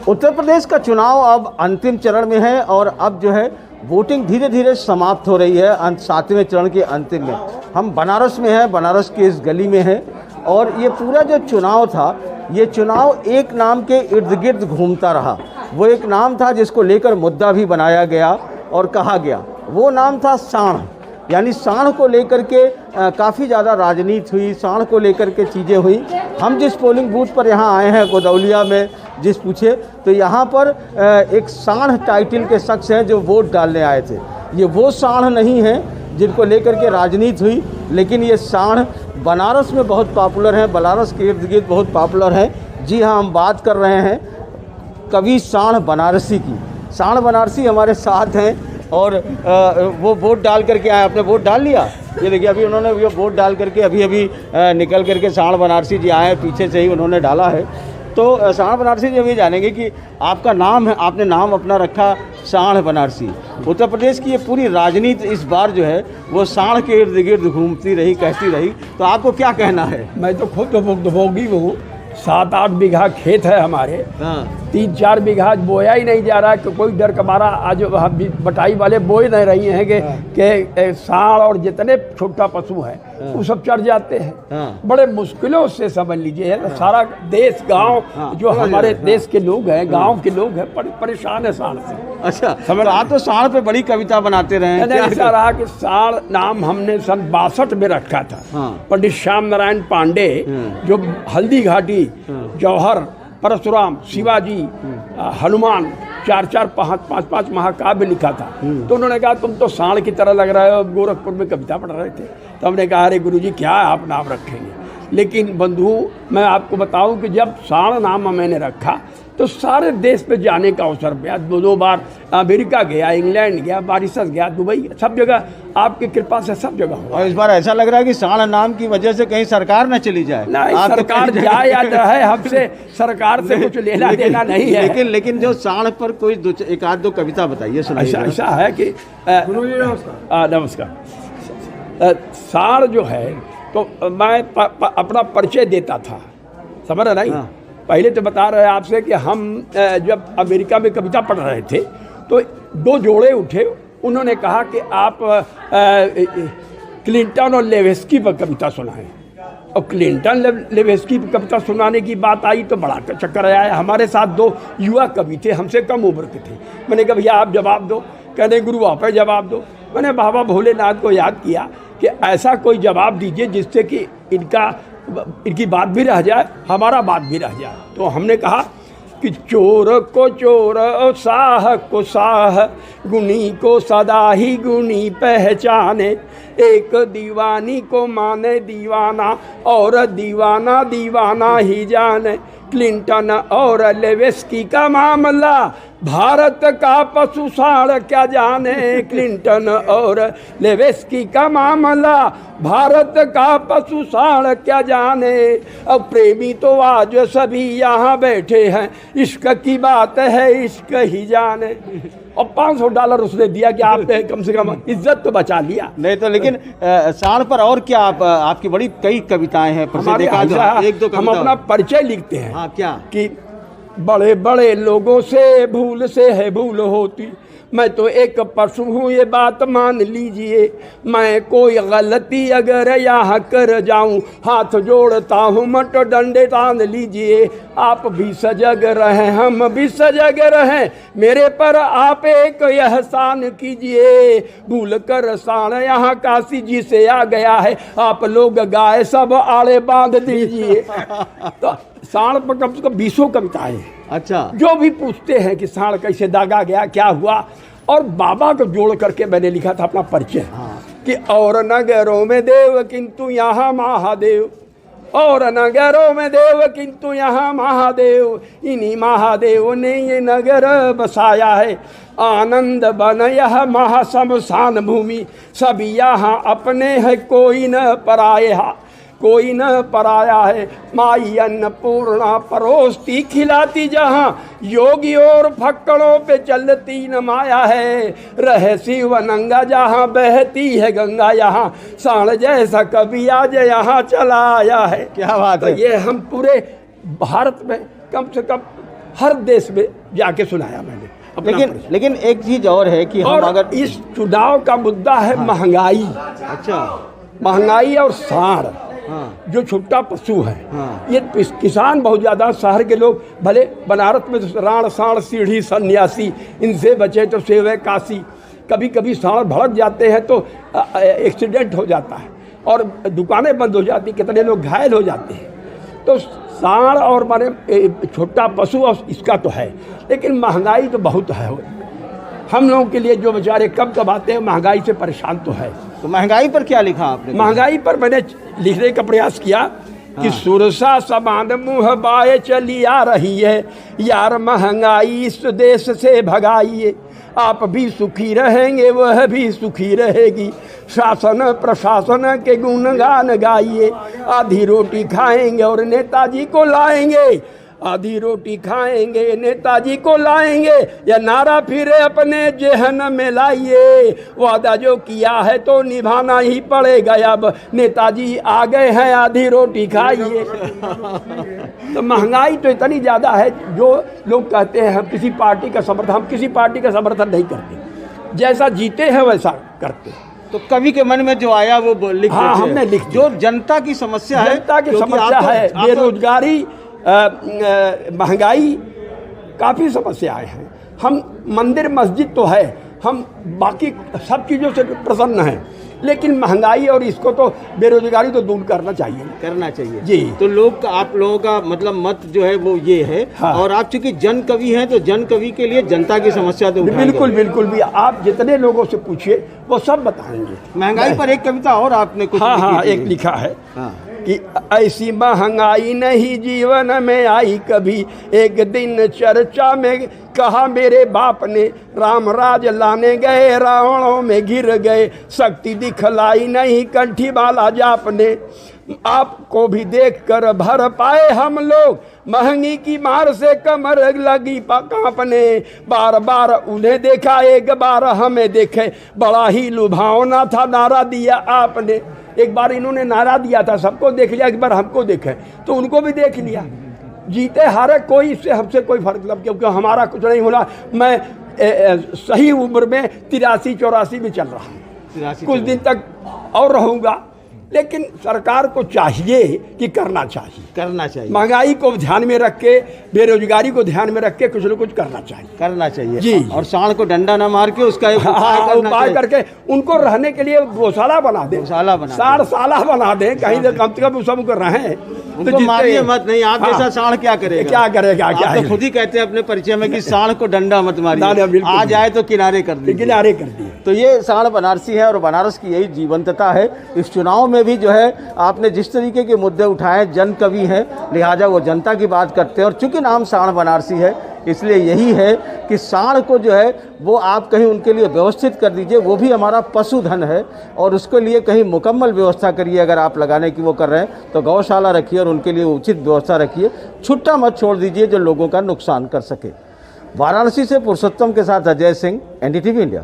उत्तर प्रदेश का चुनाव अब अंतिम चरण में है और अब जो है वोटिंग धीरे धीरे समाप्त हो रही है 7वें चरण के अंतिम में। हम बनारस में हैं, बनारस की इस गली में हैं और ये पूरा जो चुनाव था, ये चुनाव एक नाम के इर्द गिर्द घूमता रहा। वो एक नाम था जिसको लेकर मुद्दा भी बनाया गया और कहा गया, वो नाम था साँढ़। यानी साँढ़ को लेकर के काफ़ी ज़्यादा राजनीति हुई, साँढ़ को लेकर के चीज़ें हुई। हम जिस पोलिंग बूथ पर यहाँ आए हैं गोदौलिया में, जिस पूछे तो यहाँ पर एक साँढ़ टाइटल के शख्स हैं जो वोट डालने आए थे। ये वो साँढ़ नहीं हैं जिनको लेकर के राजनीति हुई, लेकिन ये साँढ़ बनारस में बहुत पॉपुलर हैं, बनारस के इर्द गिर्द बहुत पॉपुलर हैं। जी हाँ, हम बात कर रहे हैं कवि साँढ़ बनारसी की। साँढ़ बनारसी हमारे साथ हैं और वो वोट डाल करके आए। आपने वोट डाल लिया? ये देखिए अभी उन्होंने वो वोट डाल करके अभी निकल करके साँढ़ बनारसी जी आए हैं, पीछे से ही उन्होंने डाला है। तो साँढ़ बनारसी जी, अभी जानेंगे कि आपका नाम है, आपने नाम अपना रखा साँढ़ बनारसी। उत्तर प्रदेश की ये पूरी राजनीति इस बार जो है वो साँढ़ के इर्द गिर्द घूमती रही, कहती रही, तो आपको क्या कहना है? मैं तो खुद उपभोगी हूँ। 7-8 बीघा खेत है हमारे। 3-4 बीघा बोया ही नहीं जा रहा है कि कोई डर का मारा आज बटाई वाले बोए नहीं रही हैं कि साँढ़ और जितने छोटा पशु हैं वो सब चढ़ जाते हैं। बड़े मुश्किलों से समझ लीजिए, सारा देश गांव जो हमारे देश के लोग हैं, गांव के लोग हैं, परेशान है साँढ़ से। अच्छा, समझ आप तो साँढ़ पे बड़ी कविता बनाते रहे हैं। ऐसा रहा कि साँढ़ नाम हमने सन 62 में रखा था। पंडित श्याम नारायण पांडे जो हल्दी घाटी, जौहर, परशुराम, शिवाजी, हनुमान 4-4, 5-5 महाकाव्य लिखा था। तो उन्होंने कहा तुम तो साँढ़ की तरह लग रहे हो, गोरखपुर में कविता पढ़ रहे थे। तो हमने कहा अरे गुरुजी क्या आप नाम रखेंगे। लेकिन बंधु मैं आपको बताऊं कि जब साँढ़ नाम मैंने रखा तो सारे देश पे जाने का अवसर मिला। 2 बार अमेरिका गया, इंग्लैंड गया, मॉरिशस गया, दुबई, सब जगह आपकी कृपा से सब जगह हुआ। और इस बार ऐसा लग रहा है कि साँढ़ नाम की वजह से कहीं सरकार न चली जाए। नहीं, सरकार जाए या रहे, हमसे सरकार से कुछ लेना देना नहीं है। लेकिन जो साँढ़ पर कोई 1-2 कविता बताइए। ऐसा है कि नमस्कार। साँढ़ जो है तो मैं अपना परिचय देता था, समझ रहे नहीं? पहले तो बता रहे आपसे कि हम जब अमेरिका में कविता पढ़ रहे थे तो 2 जोड़े उठे। उन्होंने कहा कि आप क्लिंटन और लेवेस्की पर कविता सुनाएं। और क्लिंटन लेवेस्की पर कविता सुनाने की बात आई तो बड़ा चक्कर आया। हमारे साथ 2 युवा कवि थे, हमसे कम उम्र के थे। मैंने कहा भैया आप जवाब दो। कहने गुरु आप जवाब दो। मैंने बाबा भोलेनाथ को याद किया कि ऐसा कोई जवाब दीजिए जिससे कि इनकी बात भी रह जाए, हमारा बात भी रह जाए। तो हमने कहा कि चोर को चोर और साह को साह, गुणी को सदा ही गुणी पहचाने, एक दीवानी को माने दीवाना और दीवाना दीवाना ही जाने। क्लिंटन और लेवेस्की का मामला, भारत का पशु साँढ़ क्या जाने। क्लिंटन और लेवेस्की का मामला, भारत का पशु साँढ़ क्या जाने। अब प्रेमी तो आज सभी यहाँ बैठे हैं, इश्क की बात है इश्क ही जाने। और $500 उसने दिया कि आपने कम से कम इज्जत तो बचा लिया। नहीं तो लेकिन साँढ़ पर और क्या आपकी बड़ी कई कविताएं हैं। हम अपना परिचय लिखते हैं। हाँ, क्या कि बड़े बड़े लोगों से भूल से है भूल होती, मैं तो एक पशु हूँ ये बात मान लीजिए। मैं कोई गलती अगर यहाँ कर जाऊँ, हाथ जोड़ता हूँ मत डंडे तान लीजिए। आप भी सजग रहें, हम भी सजग रहें, मेरे पर आप एक एहसान कीजिए। भूल कर साँढ़ यहाँ काशी जी से आ गया है, आप लोग गाय सब आड़े बांध दीजिए। तो साँढ़ पर कम से कम 20 कविताएं हैं। अच्छा, जो भी पूछते हैं कि साँढ़ कैसे दागा गया, क्या हुआ। और बाबा को जोड़ करके मैंने लिखा था अपना परिचय कि और नगरों में देव किंतु यहाँ महादेव, और नगरों में देव किंतु यहाँ महादेव, इन्हीं महादेव ने ये नगर बसाया है। आनंद बन यह महाशमशान भूमि, सभी यहाँ अपने है कोई न पराया, कोई न पराया है। माई अन्नपूर्णा परोसती खिलाती जहाँ, योगी और फक्कड़ों पे चलती न माया है। रहे शिव नंगा जहाँ बहती है गंगा, यहाँ साँढ़ जैसा कभी आज यहाँ चला आया है। क्या बात है। तो ये हम पूरे भारत में कम से कम हर देश में जाके सुनाया मैंने अपना परिचय। लेकिन एक चीज और है कि हम और अगर इस चुनाव का मुद्दा है महंगाई, अच्छा महंगाई और सांड, हाँ जो छुट्टा पशु है। हाँ। ये किसान बहुत ज़्यादा, शहर के लोग भले बनारस में तो राण साण सीढ़ी सन्यासी, इनसे बचे तो सेवे काशी। कभी कभी सांड भड़क जाते हैं तो एक्सीडेंट हो जाता है और दुकानें बंद हो जाती, कितने लोग घायल हो जाते हैं। तो सांड और माने छोटा पशु और इसका तो है, लेकिन महंगाई तो बहुत है। हम लोगों के लिए जो बेचारे कब कब आते हैं महंगाई से परेशान तो है। तो महंगाई पर क्या लिखा आपने? महंगाई पर मैंने लिखने का प्रयास किया कि सुरसा समान मुँह बाए चली आ रही है, यार महंगाई इस देश से भगाइए। आप भी सुखी रहेंगे, वह भी सुखी रहेगी, शासन प्रशासन के गुणगान गाइए। आधी रोटी खाएंगे और नेताजी को लाएंगे, आधी रोटी खाएंगे नेताजी को लाएंगे, या नारा फिर अपने जेहन में लाइए। वादा जो किया है तो निभाना ही पड़ेगा, अब नेताजी आ गए हैं, आधी रोटी खाइए। तो महंगाई तो इतनी ज़्यादा है, जो लोग कहते हैं हम किसी पार्टी का समर्थन, हम किसी पार्टी का समर्थन नहीं करते, जैसा जीते हैं वैसा करते। तो कवि के मन में जो आया वो लिख हाँ, देते हैं। हमने लिख जो जनता की समस्या है, जनता की क्योंकि समस्या आप तो- है, आप तो- बेरोजगारी, महंगाई, काफ़ी समस्याएं हैं। हम मंदिर मस्जिद तो है, हम बाकी सब चीज़ों से प्रसन्न हैं, लेकिन महंगाई और इसको तो बेरोजगारी तो दूर करना चाहिए जी। तो आप लोगों का मतलब मत जो है वो ये है। हाँ। और आप चूंकि जन कवि हैं तो जन कवि के लिए जनता की समस्या तो उठाएंगे। बिल्कुल बिल्कुल भी, आप जितने लोगों से पूछिए वो सब बताएंगे। महंगाई पर एक कविता और आपने कुछ हाँ लिखी हाँ, थी। एक लिखा है हाँ। कि ऐसी महंगाई नहीं जीवन में आई कभी, एक दिन चर्चा में कहा मेरे बाप ने, राम राज लाने गए रावणों में गिर गए, शक्ति दिखलाई नहीं कंठी वाला जाप ने। आपको भी देखकर भर पाए हम लोग, महंगी की मार से कमर लगी कांपने। बार बार उन्हें देखा, एक बार हमें देखे, बड़ा ही लुभावना था नारा दिया आपने। एक बार इन्होंने नारा दिया था, सबको देख लिया, एक बार हमको देखे तो उनको भी देख लिया। जीते हारे कोई इससे हमसे कोई फर्क नहीं, क्योंकि हमारा कुछ नहीं होना। मैं सही उम्र में 83-84 में चल रहा हूँ, कुछ दिन तक और रहूँगा, लेकिन सरकार को चाहिए कि करना चाहिए। महंगाई को ध्यान में रख के, बेरोजगारी को ध्यान में रख के कुछ न कुछ करना चाहिए जी। और सांड को डंडा न मार के उसका एक उपाय करके उनको रहने के लिए गौशाला बना दे, साढ़शाला बना दे, कहीं से कम से कम सबको रहें। उनको मारिए मत, नहीं आप जैसा सांड क्या करेगा? क्या करेगा? आप तो खुद ही कहते हैं अपने परिचय में कि सांड को डंडा मत मारिए, आ जाए तो किनारे कर दिए। तो ये सांड बनारसी है और बनारस की यही जीवंतता है। इस चुनाव में भी जो है आपने जिस तरीके के मुद्दे उठाए, जन कवि हैं, लिहाजा वो जनता की बात करते हैं। और चूंकि नाम सांड बनारसी है, इसलिए यही है कि सांड को जो है वो आप कहीं उनके लिए व्यवस्थित कर दीजिए, वो भी हमारा पशुधन है, और उसके लिए कहीं मुकम्मल व्यवस्था करिए। अगर आप लगाने की वो कर रहे हैं तो गौशाला रखिए और उनके लिए उचित व्यवस्था रखिए, छुट्टा मत छोड़ दीजिए जो लोगों का नुकसान कर सके। वाराणसी से पुरुषोत्तम के साथ अजय सिंह, NDTV इंडिया।